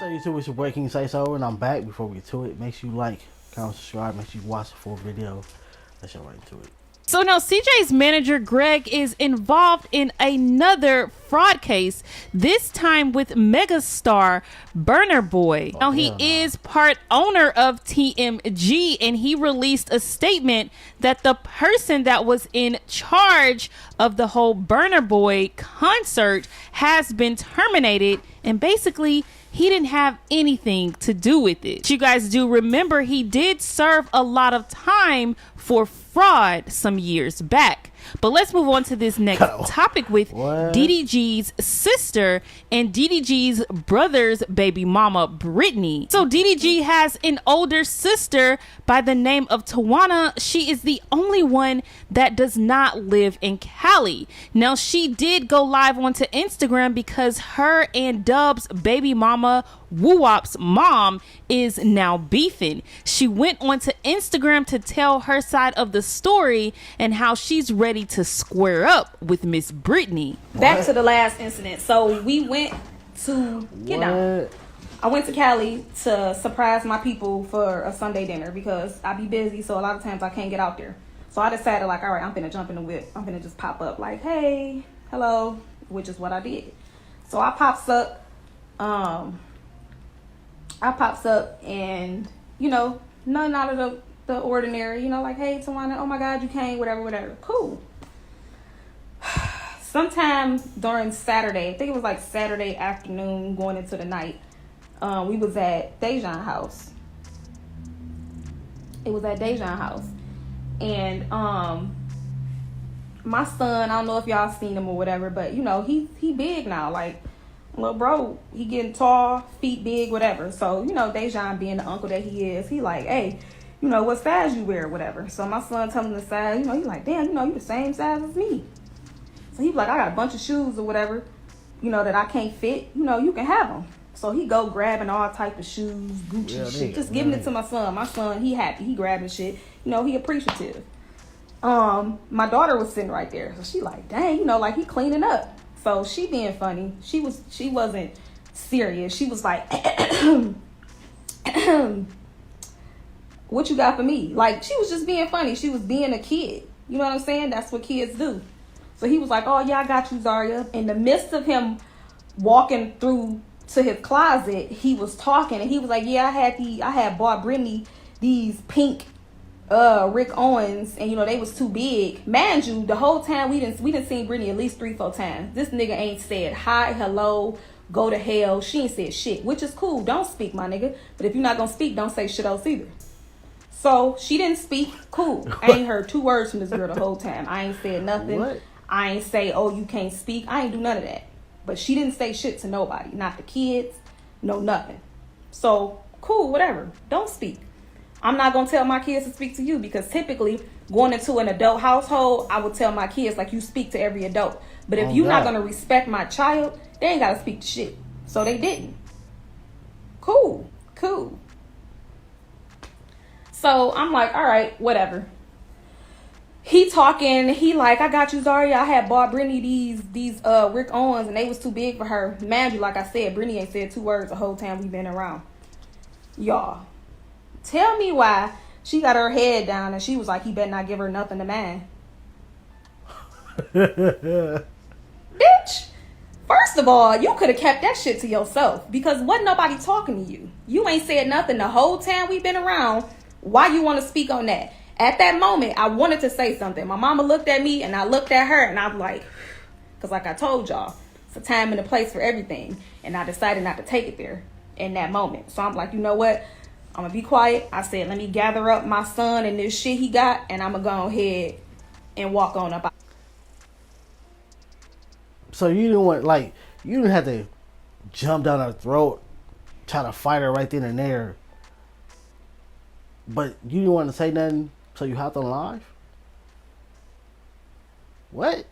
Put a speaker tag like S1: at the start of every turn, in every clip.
S1: So YouTube, it's your boy King Say So, and I'm back. Before we get to it, make sure you like, comment, subscribe, make sure you watch the full video. Let's get right into it.
S2: So now CJ's manager Greg is involved in another fraud case, this time with megastar Burner Boy. Now he is part owner of TMG, and he released a statement that the person that was in charge of the whole Burner Boy concert has been terminated, and basically he didn't have anything to do with it. You guys do remember he did serve a lot of time for fraud some years back. But let's move on to this next topic with DDG's sister and DDG's brother's baby mama, Brittany. So DDG has an older sister by the name of Tawana. She is the only one that does not live in Cali. Now, she did go live onto Instagram because her and Dub's baby mama, Woo-Wop's mom, is now beefing. She went onto Instagram to tell her side of the story and how she's ready to square up with Miss Brittany.
S3: Back to the last incident. So we went to I went to Cali to surprise my people for a Sunday dinner because I be busy, so a lot of times I can't get out there. So I decided, like, all right, I'm finna jump in the whip. I'm finna just pop up like, hey, hello, which is what I did. So I pops up, and, you know, nothing out of the ordinary, you know, like, hey, Tawana, oh my God, you came, whatever. Cool. Sometime during Saturday, I think it was like Saturday afternoon going into the night, we was at Dejan's house. It was at Dejan's house. And my son, I don't know if y'all seen him or whatever, but, you know, he big now. Like, little bro, he getting tall, feet big, whatever. So, you know, Dejan being the uncle that he is, he like, hey, you know, what size you wear or whatever. So my son telling him the size, you know, he like, damn, you know, you the same size as me. So he was like, I got a bunch of shoes or whatever, you know, that I can't fit. You know, you can have them. So he go grabbing all type of shoes, Gucci shit, just giving it to my son. My son, he happy, he grabbing shit. You know, he appreciative. My daughter was sitting right there. So she like, dang, you know, like he cleaning up. So she being funny. She wasn't serious. She was like, what you got for me? Like, she was just being funny. She was being a kid. You know what I'm saying? That's what kids do. So he was like, oh, yeah, I got you, Zaria. In the midst of him walking through to his closet, he was talking. And he was like, yeah, I had bought Brittany these pink Rick Owens. And, you know, they was too big. Mind you, the whole time we didn't see Brittany at least 3-4 times. This nigga ain't said hi, hello, go to hell. She ain't said shit, which is cool. Don't speak, my nigga. But if you're not going to speak, don't say shit else either. So she didn't speak. Cool. I ain't heard 2 words from this girl the whole time. I ain't said nothing.
S1: What?
S3: I ain't say, oh, you can't speak. I ain't do none of that. But she didn't say shit to nobody. Not the kids. No, nothing. So, cool, whatever. Don't speak. I'm not going to tell my kids to speak to you because typically going into an adult household, I would tell my kids, like, you speak to every adult. But if you're not going to respect my child, they ain't got to speak to shit. So they didn't. Cool. So I'm like, all right, whatever. He talking, he like, I got you, Zaria. I had bought Brittany these Rick Owens and they was too big for her. Mind you, like I said, Brittany ain't said 2 words the whole time we been around. Y'all, tell me why she got her head down and she was like, he better not give her nothing to man. Bitch, first of all, you could have kept that shit to yourself because wasn't nobody talking to you. You ain't said nothing the whole time we been around. Why you want to speak on that? At that moment, I wanted to say something. My mama looked at me and I looked at her and I'm like, because like I told y'all, it's a time and a place for everything. And I decided not to take it there in that moment. So I'm like, you know what? I'm going to be quiet. I said, let me gather up my son and this shit he got and I'm going to go ahead and walk on up.
S1: So you didn't want, like, you didn't have to jump down her throat, try to fight her right then and there. But you didn't want to say nothing. So you hopped on live? What?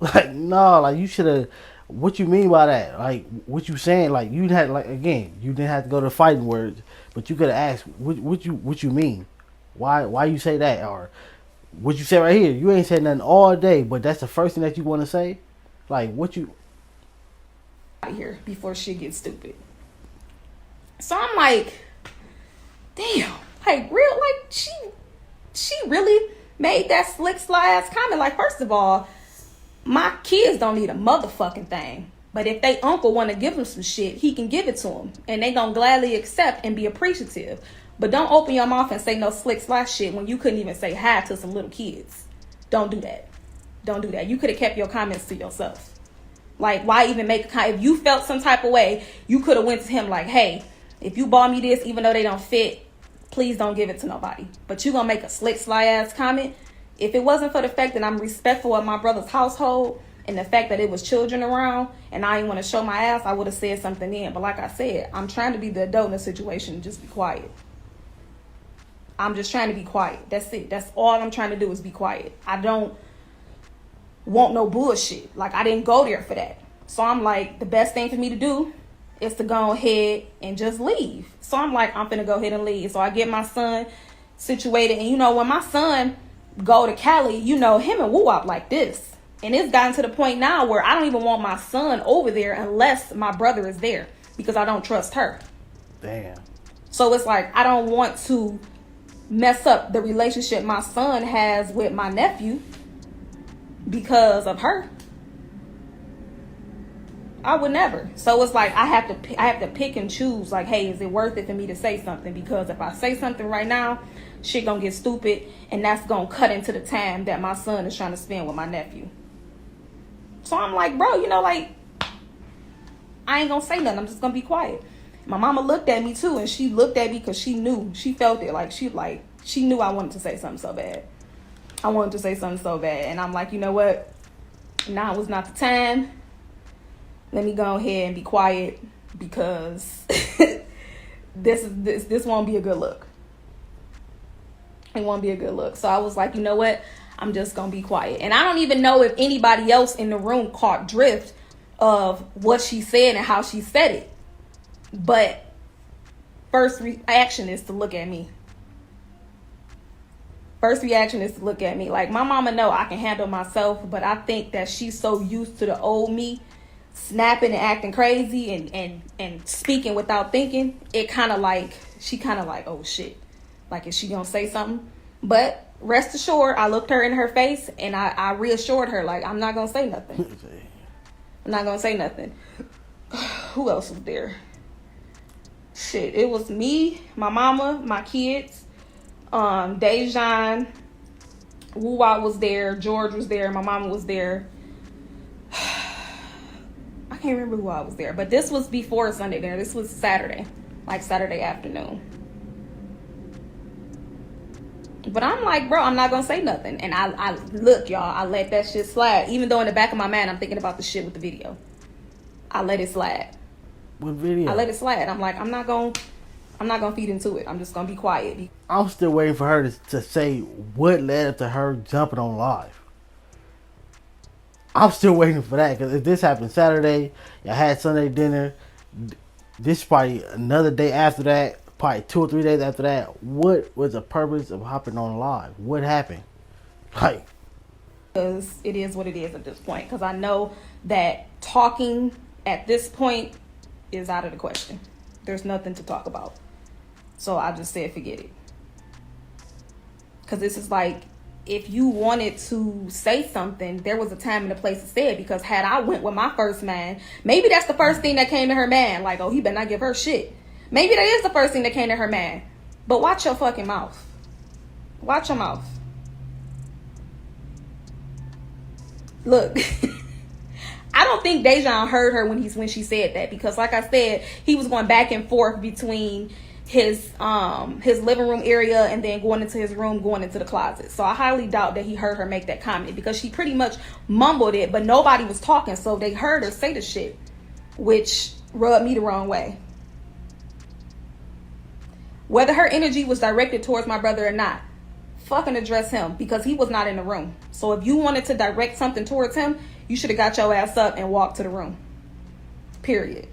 S1: Like, no, like you should have. What you mean by that? Like, what you saying? Like, you had, like, again, you didn't have to go to fighting words, but you could have asked, what you mean? Why you say that? Or what you say right here? You ain't said nothing all day, but that's the first thing that you want to say. Like, what you?
S3: Out here before shit gets stupid. So I'm like, damn, like real, like she really made that slick sly ass comment. Like, first of all, my kids don't need a motherfucking thing. But if they uncle want to give them some shit, he can give it to them. And they gonna gladly accept and be appreciative. But don't open your mouth and say no slick sly shit when you couldn't even say hi to some little kids. Don't do that. Don't do that. You could have kept your comments to yourself. Like, why even make a comment? If you felt some type of way, you could have went to him like, hey, if you bought me this, even though they don't fit, please don't give it to nobody. But you gonna make a slick sly ass comment? If it wasn't for the fact that I'm respectful of my brother's household and the fact that it was children around and I didn't want to show my ass, I would have said something then. But like I said, I'm trying to be the adult in the situation. Just be quiet. I'm just trying to be quiet. That's it. That's all I'm trying to do is be quiet. I don't want no bullshit. Like, I didn't go there for that. So I'm like, the best thing for me to do is to go ahead and just leave. So I'm like, I'm finna go ahead and leave. So I get my son situated. And you know, when my son go to Cali, you know, him and woo-wop like this. And it's gotten to the point now where I don't even want my son over there unless my brother is there, because I don't trust her.
S1: Damn.
S3: So it's like, I don't want to mess up the relationship my son has with my nephew because of her. I would never. So it's like I have to pick and choose. Like, hey, is it worth it for me to say something? Because if I say something right now, shit gonna get stupid, and that's gonna cut into the time that my son is trying to spend with my nephew. So I'm like, bro, you know, like, I ain't gonna say nothing. I'm just gonna be quiet. My mama looked at me too, and she looked at me because she knew, she felt it. Like, she knew I wanted to say something so bad. I wanted to say something so bad, and I'm like, you know what? Now was not the time. Let me go ahead and be quiet, because this won't be a good look. It won't be a good look. So I was like, you know what? I'm just gonna be quiet. And I don't even know if anybody else in the room caught drift of what she said and how she said it. But first reaction is to look at me. First reaction is to look at me. Like, my mama know I can handle myself, but I think that she's so used to the old me snapping and acting crazy and speaking without thinking. It kind of like, she kind of like, oh shit. Like, is she gonna say something? But rest assured, I looked her in her face and I reassured her, like, I'm not gonna say nothing. I'm not gonna say nothing. Who else was there? Shit, it was me, my mama, my kids, Dejan, Woo-Wop was there, George was there, my mama was there. I can't remember who I was there, but this was before Sunday dinner. This was Saturday, like Saturday afternoon. But I'm like, bro, I'm not gonna say nothing. And I look, y'all, I let that shit slide. Even though in the back of my mind, I'm thinking about the shit with the video. I let it slide.
S1: What video?
S3: I let it slide. I'm like, I'm not gonna feed into it. I'm just gonna be quiet.
S1: I'm still waiting for her to say what led up to her jumping on live. I'm still waiting for that, because if this happened Saturday, y'all had Sunday dinner, this is probably another day after that, probably 2 or 3 days after that. What was the purpose of hopping on live? What happened? Like,
S3: because it is what it is at this point. Because I know that talking at this point is out of the question. There's nothing to talk about. So I just said, forget it. Because this is like, if you wanted to say something, there was a time and a place to say it. Because had I went with my first man, maybe that's the first thing that came to her man. Like, oh, he better not give her shit. Maybe that is the first thing that came to her man. But watch your fucking mouth. Watch your mouth. Look, I don't think Dejan heard her when she said that, because like I said, he was going back and forth between his living room area and then going into his room, going into the closet. So I highly doubt that he heard her make that comment, because she pretty much mumbled it, but nobody was talking, so they heard her say the shit, which rubbed me the wrong way. Whether her energy was directed towards my brother or not, fucking address him, because he was not in the room. So if you wanted to direct something towards him, you should have got your ass up and walked to the room. Period.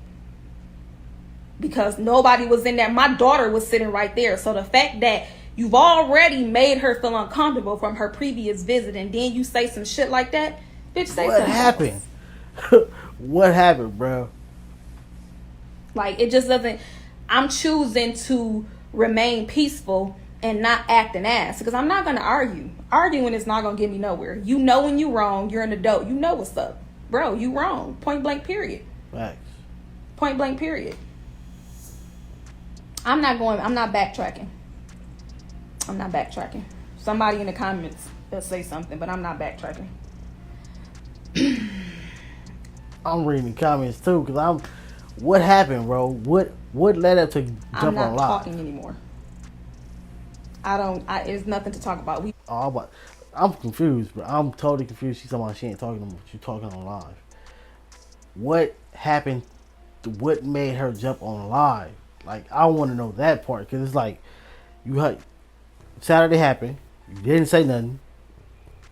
S3: Because nobody was in there. My daughter was sitting right there. So the fact that you've already made her feel uncomfortable from her previous visit, and then you say some shit like that, bitch, say
S1: what
S3: something
S1: happened?
S3: else.
S1: What happened, bro?
S3: Like, it just doesn't. I'm choosing to remain peaceful and not act an ass, because I'm not going to argue. Arguing is not going to get me nowhere. You know when you wrong. You're an adult. You know what's up. Bro, you wrong. Point blank period.
S1: Facts.
S3: Point blank period. I'm not backtracking. I'm not backtracking. Somebody in the comments will say something, but I'm not backtracking.
S1: I'm reading the comments too, because what happened, bro? What led up to jump on live?
S3: I'm not talking anymore. There's nothing to talk about.
S1: I'm confused, bro. I'm totally confused. She's talking about she ain't talking about you talking on live. What happened? What made her jump on live? Like, I want to know that part, because it's like, Saturday happened. You didn't say nothing.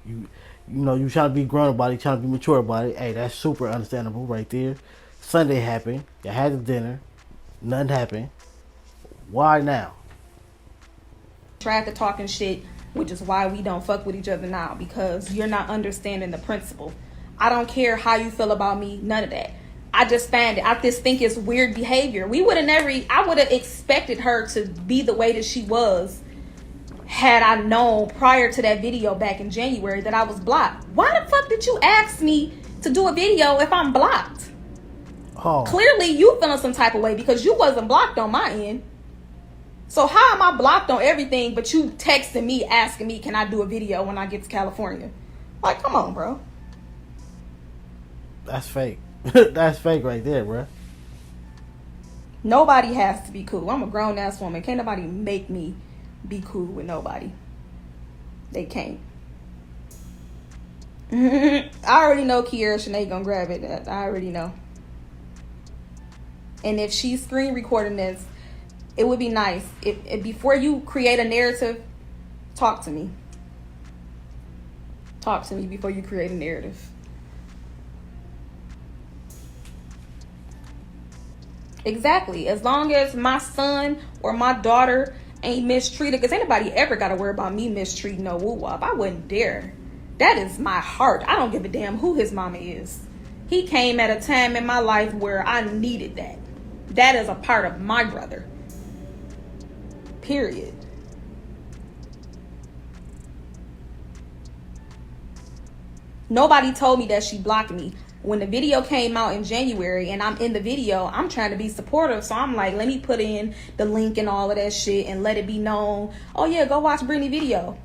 S1: You trying to be grown about it, trying to be mature about it. Hey, that's super understandable right there. Sunday happened. You had the dinner. Nothing happened. Why now?
S3: Tried to talking shit, which is why we don't fuck with each other now, because you're not understanding the principle. I don't care how you feel about me, none of that. I just think it's weird behavior. I would have expected her to be the way that she was had I known prior to that video back in January that I was blocked. Why the fuck did you ask me to do a video if I'm blocked?
S1: Oh.
S3: Clearly you feeling some type of way because you wasn't blocked on my end. So how am I blocked on everything, but you texting me, asking me, can I do a video when I get to California? Like, come on, bro.
S1: That's fake. That's fake right there, bro.
S3: Nobody has to be cool. I'm a grown-ass woman. Can't nobody make me be cool with nobody. They can't. I already know Kiera Shanae gonna grab it. I already know. And if she's screen recording this, it would be nice if before you create a narrative, talk to me. Talk to me before you create a narrative. Exactly. As long as my son or my daughter ain't mistreated, because anybody ever got to worry about me mistreating no woo-wop. I wouldn't dare. That is my heart. I don't give a damn who his mama is. He came at a time in my life where I needed that. That is a part of my brother. Period. Nobody told me that she blocked me. When the video came out in January and I'm in the video, I'm trying to be supportive. So I'm like, let me put in the link and all of that shit and let it be known. Oh yeah, go watch Brittany video.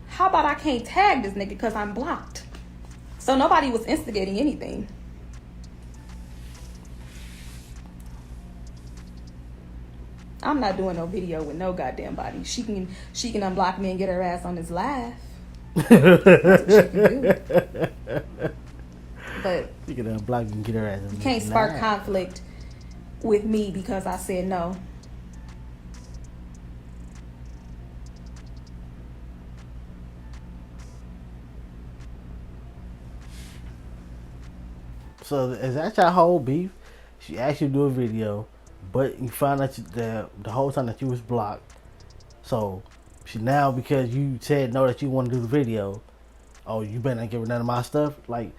S3: How about I can't tag this nigga because I'm blocked? So nobody was instigating anything. I'm not doing no video with no goddamn body. She can unblock me and get her ass on this live. That's what she can do. But
S1: you can unblock and get her ass.
S3: You can't spark conflict with me because I said no.
S1: So is that your whole beef? She asked you to do a video, but you found out the whole time that you was blocked. So she now, because you said no that you want to do the video, oh, you better not give her none of my stuff. Like,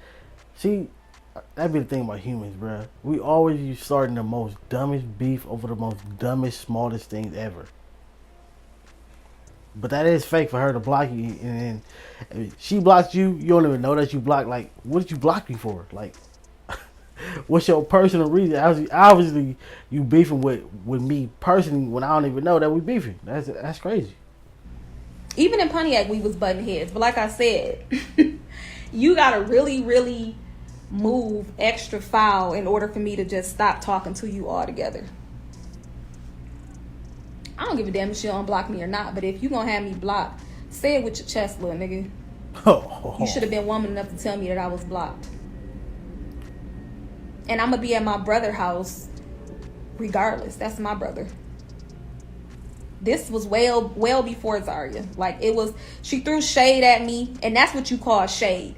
S1: see, that be the thing about humans, bruh. We always starting the most dumbest beef over the most dumbest, smallest things ever. But that is fake for her to block you, and then she blocked you. You don't even know that you blocked. Like, what did you block me for? Like, what's your personal reason? Obviously, you beefing with me personally when I don't even know that we beefing. That's crazy.
S3: Even in Pontiac, we was butting heads. But like I said, you gotta really, really move extra foul in order for me to just stop talking to you altogether. I don't give a damn if she unblock me or not, but if you gonna have me blocked, say it with your chest, little nigga. You should have been woman enough to tell me that I was blocked. And I'm gonna be at my brother's house regardless. That's my brother. This was well before Zarya. Like, it was, she threw shade at me, and that's what you call shade.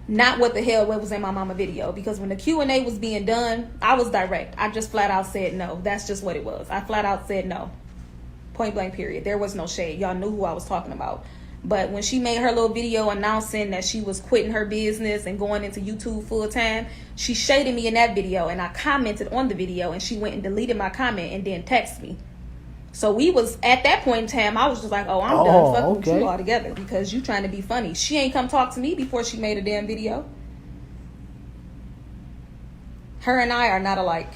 S3: Not what was in my mama video. Because when the Q&A was being done, I was direct. I just flat out said no. That's just what it was. I flat out said no. Point blank period. There was no shade. Y'all knew who I was talking about. But when she made her little video announcing that she was quitting her business and going into YouTube full time, she shaded me in that video, and I commented on the video, and she went and deleted my comment and then texted me. So we was at that point in time, I was just like, oh, I'm done fucking with you altogether because you trying to be funny. She ain't come talk to me before she made a damn video. Her and I are not alike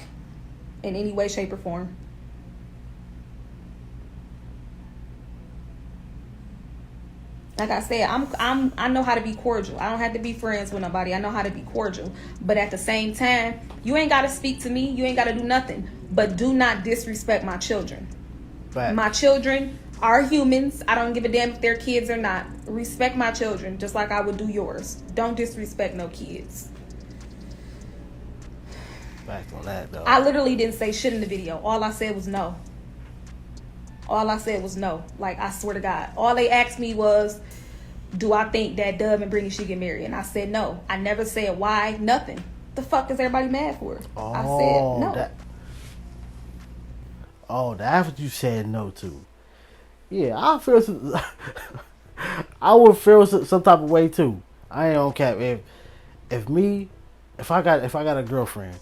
S3: in any way, shape, or form. Like I said, I know how to be cordial. I don't have to be friends with nobody. I know how to be cordial. But at the same time, you ain't got to speak to me. You ain't got to do nothing. But do not disrespect my children.
S1: Right.
S3: My children are humans. I don't give a damn if they're kids or not. Respect my children just like I would do yours. Don't disrespect no kids.
S1: Back on that, though.
S3: I literally didn't say shit in the video. All I said was no. All I said was no. Like, I swear to God. All they asked me was, do I think that Dove and Brittany should get married? And I said no. I never said why, nothing. The fuck is everybody mad for? I said no.
S1: That's what you said no to. Yeah, I feel I would feel some type of way too. I ain't on cap. If I got a girlfriend,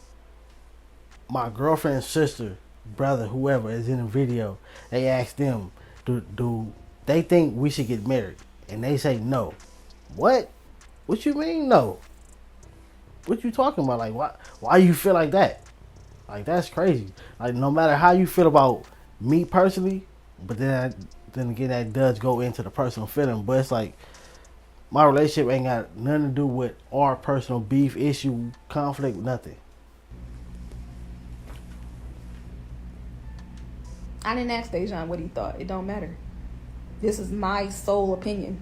S1: my girlfriend's sister, brother, whoever is in the video, they ask them, do they think we should get married? And they say no. What you mean no? What you talking about? Like, why you feel like that? Like, that's crazy. Like, no matter how you feel about me personally, but then again, that does go into the personal feeling. But it's like, my relationship ain't got nothing to do with our personal beef, issue, conflict, nothing.
S3: I didn't ask Dejan what he thought. It don't matter. This is my sole opinion.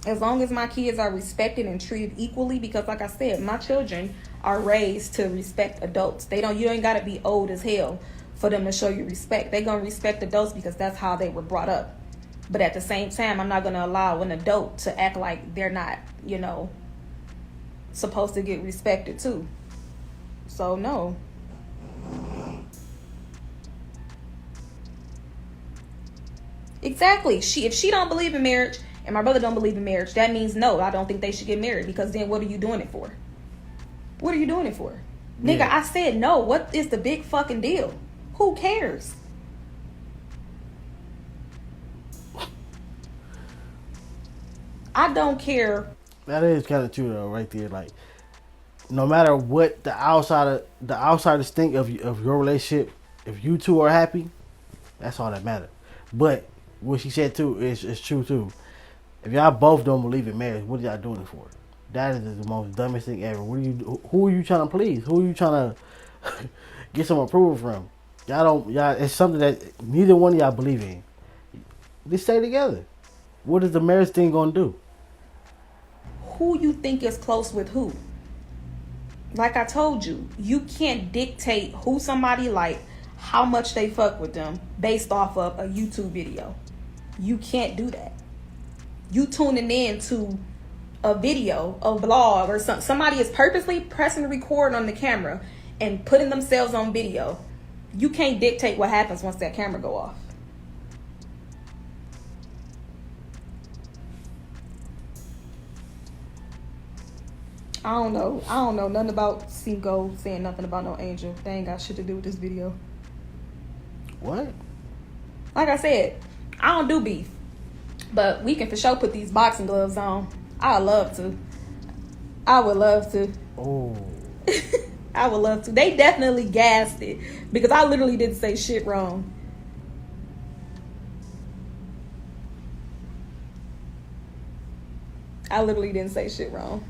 S3: As long as my kids are respected and treated equally, because like I said, my children are raised to respect adults. You ain't gotta be old as hell for them to show you respect. They gonna respect adults because that's how they were brought up. But at the same time, I'm not gonna allow an adult to act like they're not, supposed to get respected too. So no. Exactly. If she don't believe in marriage and my brother don't believe in marriage, that means no, I don't think they should get married, because then what are you doing it for? What are you doing it for? Yeah. Nigga, I said no. What is the big fucking deal? Who cares? I don't care.
S1: That is kind of true though, right there. Like, no matter what the outsiders think of your relationship, if you two are happy, that's all that matters. But what she said too is true too. If y'all both don't believe in marriage, what are y'all doing it for? That is the most dumbest thing ever. Who are you trying to please? Who are you trying to get some approval from? Y'all it's something that neither one of y'all believe in. Just stay together. What is the marriage thing gonna do?
S3: Who you think is close with who? Like I told you, you can't dictate who somebody like, how much they fuck with them based off of a YouTube video. You can't do that. You tuning in to a video, a vlog, or something. Somebody is purposely pressing record on the camera and putting themselves on video. You can't dictate what happens once that camera go off. I don't know nothing about Cinco saying nothing about no angel. They ain't got shit to do with this video.
S1: What?
S3: Like I said, I don't do beef. But we can for sure put these boxing gloves on. I would love to.
S1: Oh.
S3: I would love to. They definitely gassed it, because I literally didn't say shit wrong. I literally didn't say shit wrong.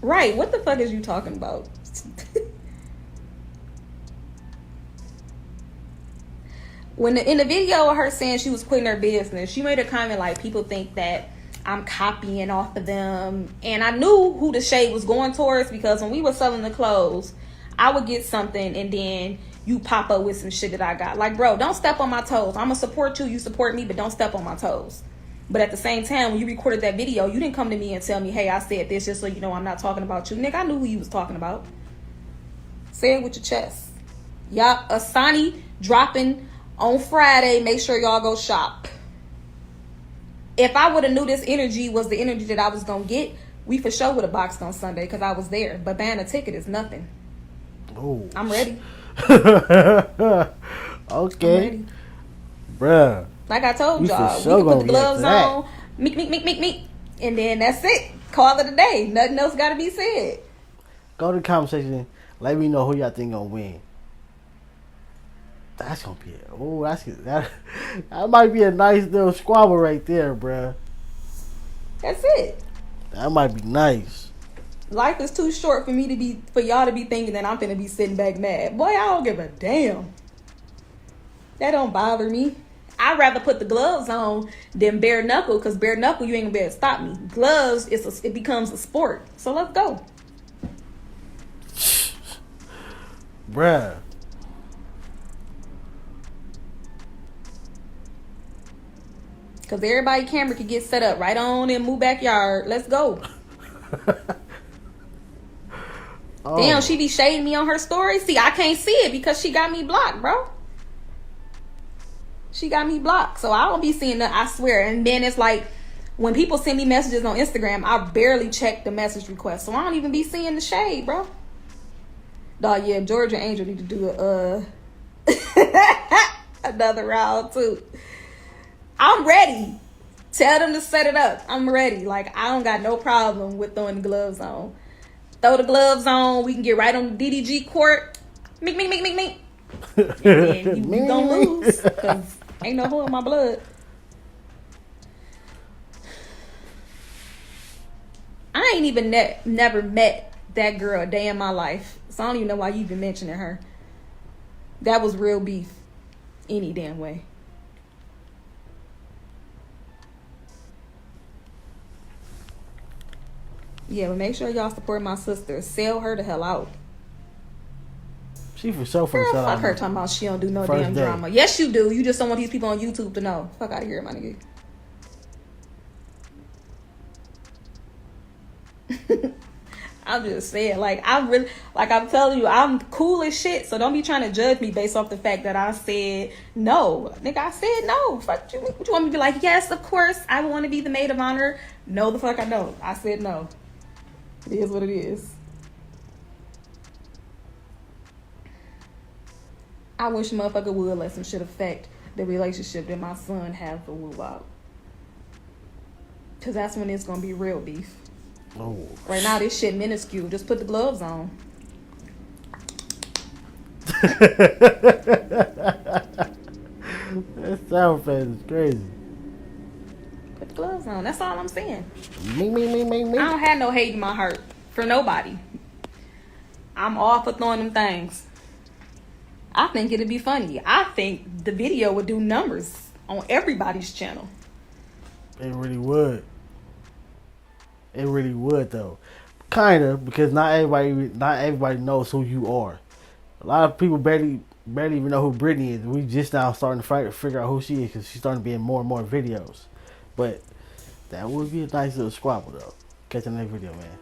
S3: Right, what the fuck is you talking about? In the video of her saying she was quitting her business, she made a comment like, people think that I'm copying off of them. And I knew who the shade was going towards, because when we were selling the clothes, I would get something and then you pop up with some shit that I got. Like, bro, don't step on my toes. I'm going to support you. You support me, but don't step on my toes. But at the same time, when you recorded that video, you didn't come to me and tell me, hey, I said this just so you know I'm not talking about you. Nigga, I knew who you was talking about. Say it with your chest. Yup, Asani dropping on Friday. Make sure y'all go shop. If I would have knew this energy was the energy that I was going to get, we for sure would have boxed on Sunday because I was there. But buying a ticket is nothing.
S1: Oh.
S3: I'm ready.
S1: Okay.
S3: I'm ready.
S1: Bruh.
S3: Like I told
S1: You
S3: y'all,
S1: for sure
S3: we can put the
S1: gonna react
S3: gloves
S1: to that.
S3: on, meek, and then that's it. Call it a day. Nothing else got to be said.
S1: Go to the comment section. Let me know who y'all think gonna win. That's gonna be it. Oh, that might be a nice little squabble right there, bruh.
S3: That's it.
S1: That might be nice.
S3: Life is too short for y'all to be thinking that I'm finna be sitting back mad. Boy, I don't give a damn. That don't bother me. I'd rather put the gloves on than bare knuckle, because bare knuckle you ain't gonna be able to stop me. Gloves, it becomes a sport. So let's go.
S1: Bruh.
S3: Because everybody camera could get set up right on in Move Backyard. Let's go.
S1: Oh.
S3: Damn, she be shading me on her story. See, I can't see it because she got me blocked, bro. She got me blocked. So I don't be seeing that, I swear. And then it's like, when people send me messages on Instagram, I barely check the message request. So I don't even be seeing the shade, bro. Dog, yeah, Georgia Angel need to do another round too. I'm ready. Tell them to set it up. I'm ready. Like, I don't got no problem with throwing the gloves on. Throw the gloves on. We can get right on the DDG court. Meek. And you gonna lose. Because ain't no hole in my blood. I ain't even never met that girl a day in my life. So I don't even know why you even mentioning her. That was real beef. Any damn way. Yeah, but make sure y'all support my sister. Sell her the hell out.
S1: She for sure
S3: Girl,
S1: finna sell
S3: fuck
S1: out.
S3: her talking about she don't do no
S1: First
S3: damn
S1: day.
S3: drama. Yes, you do. You just don't want these people on YouTube to know. Fuck out of here, my nigga. I'm just saying, like, I'm telling you, I'm cool as shit. So don't be trying to judge me based off the fact that I said no. Nigga, I said no. Fuck you. What you want me to be like? Yes, of course, I want to be the maid of honor. No, the fuck I don't. I said no. It is what it is. I wish a motherfucker would let some shit affect the relationship that my son has with Woo Wop. Because that's when it's going to be real beef.
S1: Oh.
S3: Right now, this shit minuscule. Just put the gloves on.
S1: That sound face is crazy.
S3: Put the gloves on. That's all I'm saying.
S1: Me.
S3: I don't have no hate in my heart for nobody. I'm all for throwing them things. I think it'd be funny. I think the video would do numbers on everybody's channel.
S1: It really would. It really would though. Kinda, because not everybody knows who you are. A lot of people barely even know who Brittany is. We just now starting to figure out who she is because she's starting to be in more and more videos. But that would be a nice little squabble though. Catch you in the next video, man.